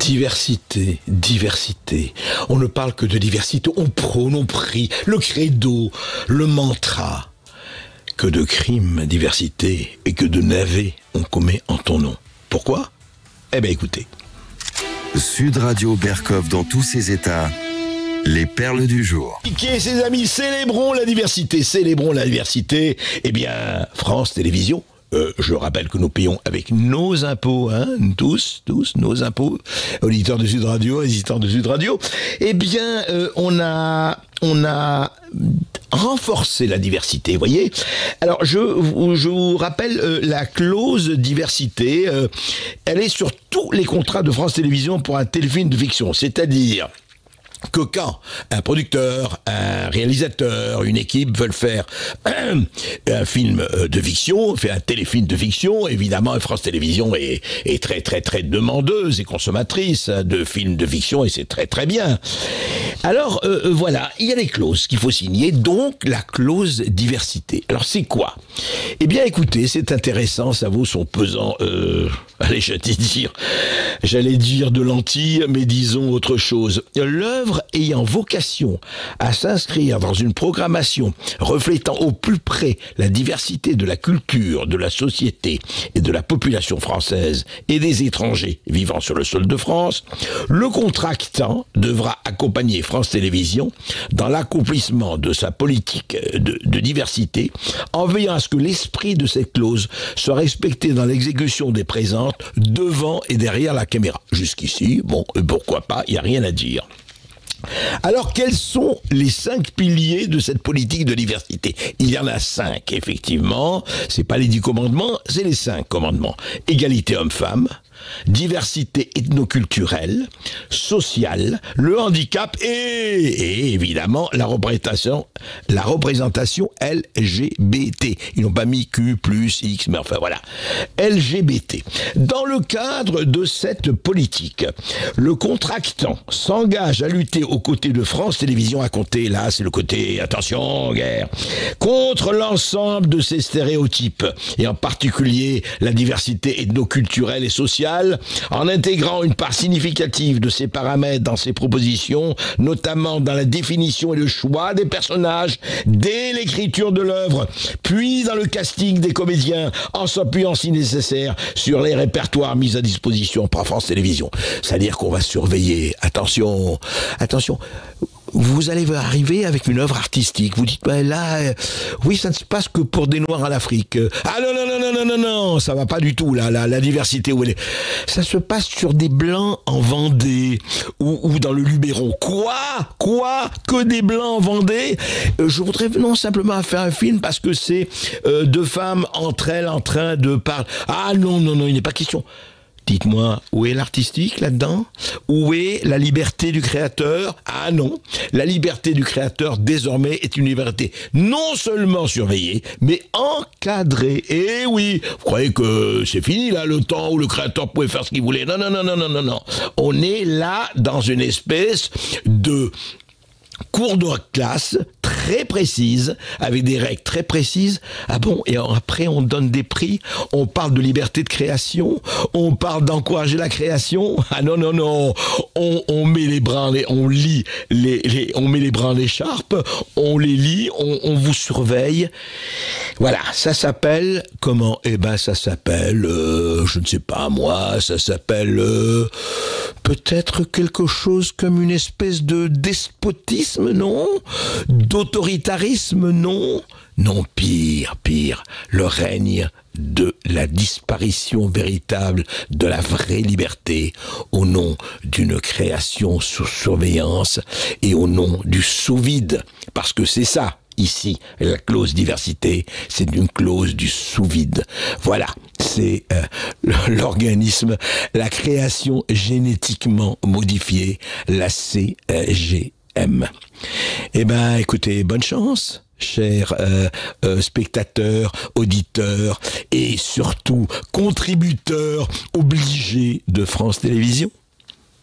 Diversité, diversité. On ne parle que de diversité. On prône, on prie, le credo, le mantra. Que de crimes, diversité, et que de navets on commet en ton nom. Pourquoi ? Eh bien, écoutez. Sud Radio Berkov dans tous ses états. Les perles du jour. Et ses amis, célébrons la diversité. Célébrons la diversité. Eh bien, France Télévisions. Je rappelle que nous payons avec nos impôts, hein, tous nos impôts, auditeurs de Sud Radio, résistants de Sud Radio. Eh bien, on a renforcé la diversité, vous voyez. Alors, je vous rappelle la clause diversité. Elle est sur tous les contrats de France Télévisions pour un téléfilm de fiction, c'est-à-dire que quand un producteur, un réalisateur, une équipe veulent faire un film de fiction, fait un téléfilm de fiction, évidemment France Télévisions est très très très demandeuse et consommatrice de films de fiction, et c'est très très bien. Alors voilà, il y a des clauses qu'il faut signer, donc la clause diversité. Alors c'est quoi ? Eh bien écoutez, c'est intéressant, ça vaut son pesant, allez j'allais dire de lentilles, mais disons autre chose. L'œuvre ayant vocation à s'inscrire dans une programmation reflétant au plus près la diversité de la culture, de la société et de la population française et des étrangers vivant sur le sol de France, le contractant devra accompagner France Télévisions dans l'accomplissement de sa politique de diversité en veillant à ce que l'esprit de cette clause soit respecté dans l'exécution des présentes devant et derrière la caméra. Jusqu'ici, bon, pourquoi pas, il n'y a rien à dire. Alors, quels sont les 5 piliers de cette politique de diversité ? Il y en a 5, effectivement. C'est pas les 10 commandements, c'est les 5 commandements. Égalité homme-femme, diversité ethnoculturelle, sociale, le handicap et évidemment la représentation LGBT. Ils n'ont pas mis Q, X, mais enfin voilà. LGBT. Dans le cadre de cette politique, le contractant s'engage à lutter aux côtés de France Télévisions à compter, là c'est le côté, attention, guerre, contre l'ensemble de ces stéréotypes, et en particulier la diversité ethnoculturelle et sociale, en intégrant une part significative de ces paramètres dans ses propositions, notamment dans la définition et le choix des personnages, dès l'écriture de l'œuvre, puis dans le casting des comédiens, en s'appuyant si nécessaire sur les répertoires mis à disposition par France Télévisions. C'est-à-dire qu'on va surveiller, attention, vous allez arriver avec une œuvre artistique. Vous dites, ben là, oui, ça ne se passe que pour des Noirs en Afrique. Ah non, ça va pas du tout, là, la diversité où elle est. Ça se passe sur des Blancs en Vendée ou dans le Luberon. Quoi ? Que des Blancs en Vendée ? Je voudrais non simplement faire un film parce que c'est 2 femmes entre elles en train de parler. Ah non, il n'est pas question. Dites-moi, où est l'artistique là-dedans ? Où est la liberté du créateur ? Ah non, la liberté du créateur désormais est une liberté non seulement surveillée, mais encadrée. Eh oui, vous croyez que c'est fini là, le temps où le créateur pouvait faire ce qu'il voulait ? Non. On est là dans une espèce de cours de classe très précise, avec des règles très précises. Ah bon, et après on donne des prix, on parle de liberté de création, on parle d'encourager la création. Ah non, on met les bras, on lit on met les bras en l'écharpe, on les lit, on vous surveille. Voilà, ça s'appelle comment ? Eh ben ça s'appelle, je ne sais pas moi, ça s'appelle peut-être quelque chose comme une espèce de despotisme, non ? D'autoritarisme, non ? Non, pire, le règne de la disparition véritable de la vraie liberté au nom d'une création sous surveillance et au nom du sous-vide. Parce que c'est ça, ici, la clause diversité, c'est une clause du sous-vide. Voilà, c'est l'organisme, la création génétiquement modifiée, la CGM. Eh ben, écoutez, bonne chance, chers spectateurs, auditeurs et surtout contributeurs obligés de France Télévisions.